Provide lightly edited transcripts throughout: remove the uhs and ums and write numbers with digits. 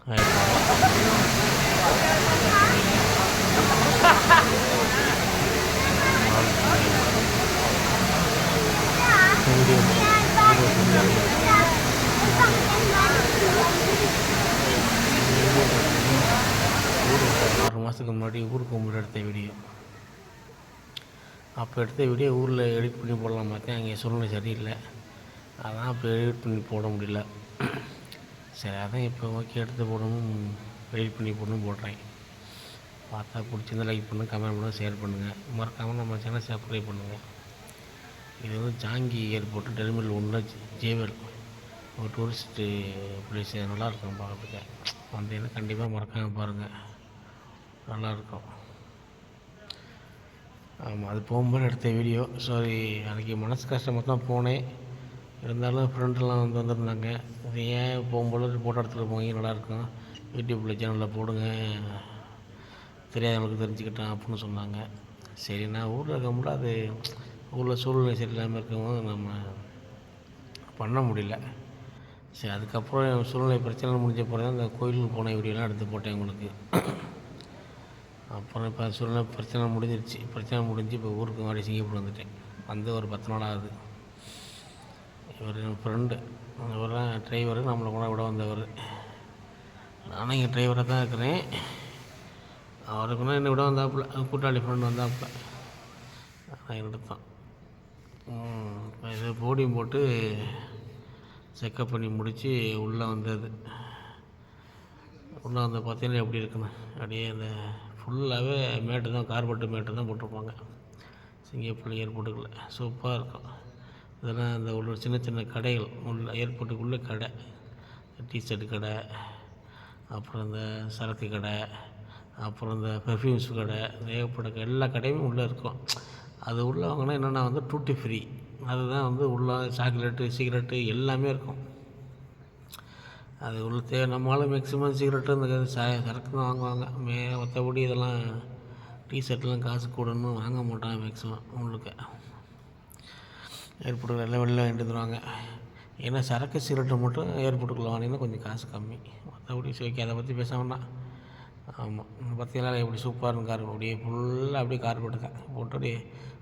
மாதத்துக்கு முன்னாடி ஊருக்கு போகும்போது எடுத்த வீடியோ. அப்போ எடுத்த வீடியோ ஊரில் எடிட் பண்ணி போடலாம் பார்த்தேன். அங்கே சூழ்நிலை சரியில்லை, அதான் இப்போ எடிட் பண்ணி போட முடியல. சரி, அதான் இப்போ ஓகே எடுத்து போடணும், எடிட் பண்ணி போடணும் போடுறேன். பார்த்தா பிடிச்சிருந்தா லைக் பண்ணுங்கள், கமெண்ட் பண்ணுங்கள், ஷேர் பண்ணுங்கள். மறக்காமல் நம்ம சேனல் சப்ஸ்கிரைப் பண்ணுங்கள். இது வந்து ஜாங்கி ஏர்போர்ட்டு டெர்மினல் 1 ஜேவல் ஒரு டூரிஸ்ட்டு பிளேஸ். நல்லாயிருக்கும் பார்க்குறதுக்கு. வந்தீங்கன்னா கண்டிப்பாக மறக்காமல் பாருங்கள், நல்லாயிருக்கும். ஆமாம், அது போகும்போது எடுத்த வீடியோ. சாரி, அன்றைக்கி மனசு கஷ்டமாக தான் போனேன். இருந்தாலும் ஃப்ரெண்டெல்லாம் வந்திருந்தாங்க. அது ஏன் போகும்போது ஃபோட்டோ எடுத்துகிட்டு போங்க, நல்லாயிருக்கும், யூடியூப்பில் சேனலில் போடுங்க, தெரியாதவங்களுக்கு தெரிஞ்சுக்கிட்டான் அப்படின்னு சொன்னாங்க. சரி, நான் ஊரில் இருக்கும்போது அது ஊரில் சூழ்நிலை சரியில்லாமல் இருக்கும்போது நம்ம பண்ண முடியல. சரி, அதுக்கப்புறம் சூழ்நிலை பிரச்சனை முடிஞ்ச பிறகு தான் இந்த கோயிலுக்கு போன வீடியோலாம் எடுத்து போட்டேன் உங்களுக்கு. அப்புறம் இப்போ சூழ்நிலை பிரச்சனை முடிஞ்சிருச்சு. பிரச்சனை முடிஞ்சு இப்போ ஊருக்கு மாடி சிங்கப்பூர் வந்துட்டேன். வந்து ஒரு 10 நாள் ஆகுது. இவர் என் ஃப்ரெண்டு, இவர் தான் டிரைவரு, நம்மளை கூட விட வந்தவர். நானும் இங்கே டிரைவராக தான் இருக்கிறேன். அவருக்குன்னா என்னை விட வந்தாப்புல, கூட்டாளி ஃப்ரெண்டு வந்தாப்புல, நான் எடுத்தான். இப்போ இது போடியம் போட்டு செக்கப் பண்ணி முடித்து உள்ளே வந்தது. உள்ளே வந்து பார்த்தீங்கன்னா எப்படி இருக்குன்னு, அப்படியே அந்த ஃபுல்லாகவே மேட்டு தான், கார்பெட்டு மேட்டு தான் போட்டிருப்பாங்க சிங்கப்பூர் ஏர்போர்ட்டுக்குள்ளே. சூப்பராக இருக்கும். இதெல்லாம் அந்த உள்ள சின்ன சின்ன கடைகள், உள்ள ஏர்போர்ட்டுக்குள்ளே கடை, டிஷர்ட் கடை, அப்புறம் இந்த சரக்கு கடை, அப்புறம் இந்த பெர்ஃப்யூம்ஸ் கடை, ஏகப்பட்ட எல்லா கடையுமே உள்ளே இருக்கும். அது உள்ளே வாங்கினா என்னென்னா வந்து டூட்டி ஃப்ரீ. அதுதான் வந்து உள்ளே சாக்லேட்டு, சிகரெட்டு எல்லாமே இருக்கும். அது உள்ள நம்மளால் மேக்ஸிமம் சிகரெட்டு இந்த சரக்கு தான் வாங்குவாங்க. மற்றபடி இதெல்லாம் டிஷர்ட்லாம் காசு கூடன்னு வாங்க மாட்டாங்க மேக்ஸிமம். உங்களுக்கு ஏர்போர்ட்டுக்கு எல்லாம் வெளில வாங்கிட்டு வந்துடுவாங்க. ஏன்னா சரக்கு சிகரெட்டு மட்டும் ஏர்போர்ட்டுக்குள்ளே வாங்கினீங்கன்னா கொஞ்சம் காசு கம்மி. மற்றபடி ஓகே, அதை பற்றி பேச வேண்டாம். ஆமாம், பார்த்தீங்கன்னா எப்படி சூப்பராக இருக்கும் கார். அப்படியே ஃபுல்லாக அப்படியே கார்பெட்டு தான் போட்டு அப்படியே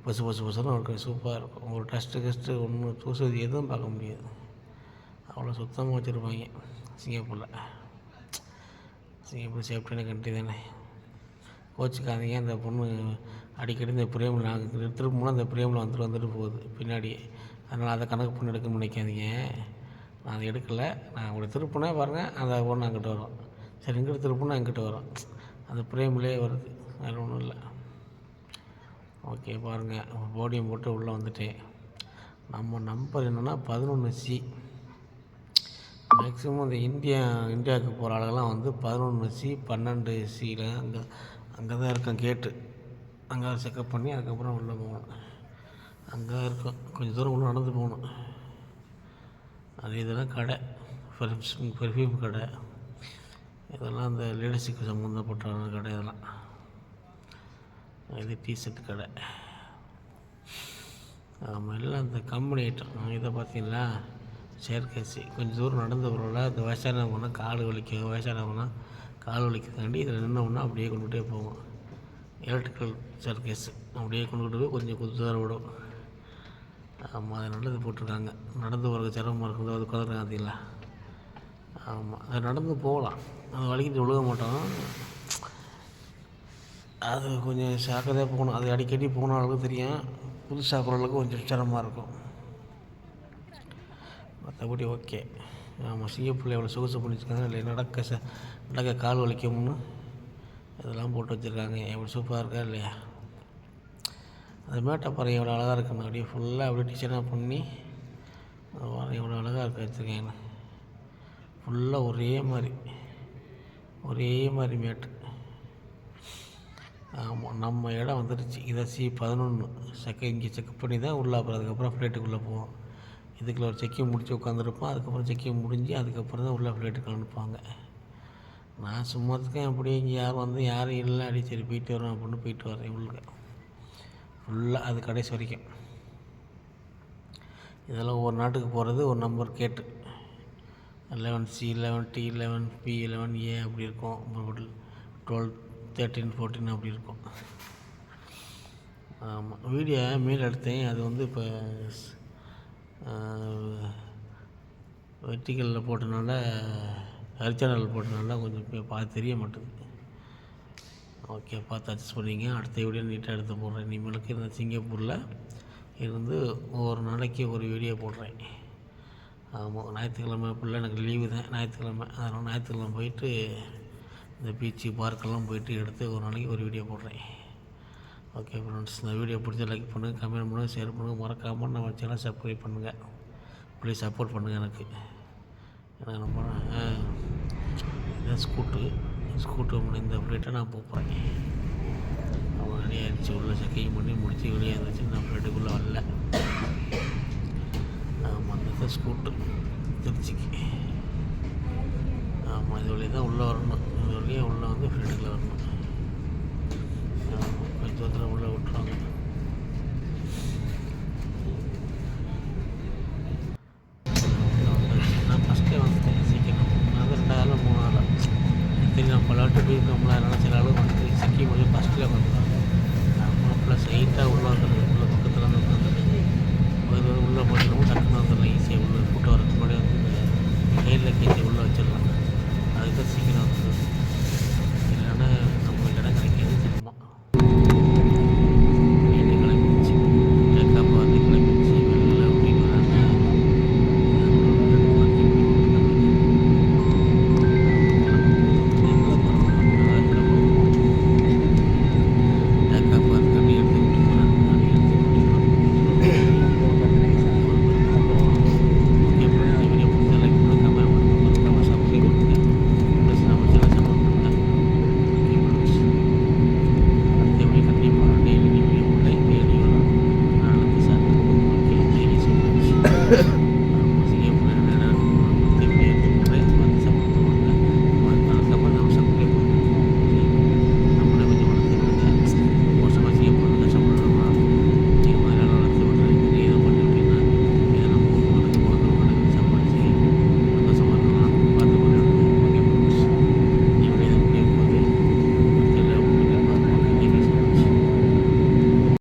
பசு பசு பசுன்னு இருக்கும். சூப்பராக இருக்கும். ஒரு டஸ்ட்டு ஒன்று தூசு எதுவும் பார்க்க முடியாது. அவ்வளோ சுத்தமாக வச்சுருப்பாங்க சிங்கப்பூரில். சிங்கப்பூர் சேஃப்டியான கண்ட்ரி தானே, கோச்சிக்காதீங்க. அந்த பொண்ணு அடிக்கடி இந்த பிரேமில் நாங்கள் திரும்புனா அந்த பிரேமில் வந்துட்டு போகுது பின்னாடியே. அதனால் அதை கணக்கு பண்ணி எடுக்கணும்னு நினைக்காதீங்க. நான் அதை எடுக்கலை. நான் உங்களை திருப்பினே பாருங்கள், அந்த பொண்ணு அங்கிட்ட வரும். சரி, இங்கிட்ட திருப்பினா இங்கிட்ட வரும். அந்த பிரேம்லேயே வருது, வேறு ஒன்றும் இல்லை. ஓகே, பாருங்கள், போடியம் போட்டு உள்ளே வந்துட்டேன். நம்ம நம்பர் என்னென்னா 11C. மேக்ஸிமம் இந்த இந்தியாவுக்கு போகிற ஆளுகள்லாம் வந்து 11C 12Cயில் அங்கே தான் இருக்கும் கேட்டு. அங்கே செக்கப் பண்ணி அதுக்கப்புறம் உள்ளே போகணும். அங்கே இருக்கும், கொஞ்சம் தூரம் உள்ளே நடந்து போகணும். அது இதெல்லாம் கடை, பெர்ஃப்யூம் கடை, இதெல்லாம் அந்த லேடிஸுக்கு சம்மந்தப்பட்ட கடை. இதெல்லாம் இது டிஷர்ட் கடை. ஆமாம், எல்லாம் அந்த கம்பெனி ஐட்டம். இதை பார்த்தீங்களா, சேர்க்கசி. கொஞ்சம் தூரம் நடந்து போகிறோம்ல, இந்த வயசானவங்கன்னா கால் வலிக்கும், வயசானவங்கன்னா கால் வலிக்கிறதுக்காண்டி இதில் நின்னோம்னா அப்படியே கொண்டுகிட்டே போவோம். எலக்ட்ரிக்கல் சர்க்கஸ் அப்படியே கொண்டுகிட்டு போய் கொஞ்சம் தூரம் விடும். ஆமாம், அது நல்லது போட்டிருக்காங்க. நடந்து போகிறது சிரமமாக இருக்குது, அது குதிரை அதில்ல. ஆமாம், அது நடந்து போகலாம், அது வலிக்கிட்டு விழுக மாட்டோம். அது கொஞ்சம் ஜாக்கிரதையாக போகணும். அது அடிக்கடி போன அளவுக்கு தெரியும், புதுசாக போகிறவங்களுக்கு கொஞ்சம் சிரமமாக இருக்கும். மற்றபடி ஓகே. ஆமாம், சிங்கப்பூரில் எவ்வளோ சொகுசு பண்ணி வச்சுருக்காங்க. இல்லை நடக்க கால் வலிக்கும்னு இதெல்லாம் போட்டு வச்சுருக்காங்க. எவ்வளோ சூப்பராக இருக்கா இல்லையா? அது மேட்டப்பாறை எவ்வளோ அழகாக இருக்குன்னு அப்படியே ஃபுல்லாக அப்படியே டிசைனாக பண்ணி எவ்வளோ அழகாக இருக்க வச்சுருக்கேன். ஃபுல்லாக ஒரே மாதிரி மேட்டு. ஆமாம், நம்ம இடம் வந்துடுச்சு. இதை C11 இங்கே செக் பண்ணி தான் உள்ளே அப்புறம் அதுக்கப்புறம் ஃப்ளைட்டுக்குள்ளே போவோம். இதுக்குள்ள ஒரு செக்கிங் முடித்து உட்காந்துருப்போம். அதுக்கப்புறம் செக்கிங் முடிஞ்சு அதுக்கப்புறம் தான் உள்ளே ஃப்ளைட்டுக்கு அனுப்புவாங்க. நான் சும்மா இருக்கேன், அப்படியே இங்கே யாரும் இல்லை, அப்படி சரி போயிட்டு வரோம் அப்படின்னு போயிட்டு வரேன். உள்ளே ஃபுல்லாக அது கடைசி வரைக்கும். இதெல்லாம் ஒவ்வொரு நாட்டுக்கு போகிறது ஒரு நம்பர் கேட்டு 11C 11 T 11 P 11 A அப்படி இருக்கும். 12 13 14 அப்படி இருக்கும். ஆமாம், வீடியோ மேல் எடுத்தேன். அது வந்து இப்போ வெர்டிக்கலில் போட்டனால, ஹரிசாண்டலில் போட்டனால கொஞ்சம் இப்போ தெரிய மாட்டேங்குது. ஓகே, பார்த்து அட்ஜஸ்ட் பண்ணிங்க. அடுத்த வீடியோ நீட்டாக எடுத்து போடுறேன். இனிமேலுக்கு இந்த சிங்கப்பூரில் இருந்து ஒவ்வொரு நாளைக்கு ஒரு வீடியோ போடுறேன். ஆமாம், ஞாயிற்றுக்கிழமை ஃபுல்லாக எனக்கு லீவு தான் ஞாயிற்றுக்கிழமை. அதனால் ஞாயிற்றுக்கிழமை போயிட்டு இந்த பீச்சு பார்க்கெல்லாம் போயிட்டு எடுத்து ஒரு நாளைக்கு ஒரு வீடியோ போடுறேன். ஓகே ஃப்ரெண்ட்ஸ், இந்த வீடியோ பிடிச்ச லைக் பண்ணுங்கள், கமெண்ட் பண்ணுங்கள், ஷேர் பண்ணுங்கள். மறக்காமல் நம்ம சேனல் சப்ஸ்கிரைப் பண்ணுங்கள். ப்ளீஸ் சப்போர்ட் பண்ணுங்கள் எனக்கு ரொம்ப இதான் ஸ்கூட்டு இந்த ஃப்ளைட்டை நான் போகிறேன். அவன் ரெடி ஆகிடுச்சு. உள்ள செக்கிங் பண்ணி முடித்து வெளியே இருந்துச்சு. நான் ஃப்ளைட்டுக்குள்ளே வரல. ஆமாம், அந்த ஸ்கூட்டு திருச்சிக்கு. ஆமாம், இது வழியாக தான் உள்ளே வரணும். இது வழியாக உள்ளே வந்து ஃப்ளைட்டுக்குள்ளே வரணும். கொஞ்சம் தூரத்தில் உள்ளே விட்டுருவாங்க. நான் ஃபஸ்ட்டே வந்துட்டேன் சீக்கிரம். நான் வந்து 2 நாள் 3 நாள் சரி, நம்ம விளாட்டு போயிருக்கோம்ல, அதனால் சில அளவு வந்து சிக்கி முடியும். ஃபஸ்ட்டில் வந்துடுவாங்க. நம்ம அப்பெல்லாம் ஸ்ட்ரைட்டாக உள்ளே வந்துடுது. உள்ள பக்கத்தில் வந்து உட்காந்துட்டு உள்ளே போயிடணும். டக்குன்னு வந்துடலாம் ஈஸியாக. உள்ளே கூட்டம் வரதுக்கு முன்னாடி வந்து கையில் கேசி உள்ளே வச்சிடலாம். அதுக்கு தான் சீக்கிரம் வந்துடுது. இல்லைன்னா நம்மளுக்கு இடம் கிடைக்காது சுத்தமாக. வீட்டு கிளம்பிடுச்சு. டேக்காப் வந்து கிளம்பிடுச்சு. வெளில விட்டுட்டு வராங்க. Yeah.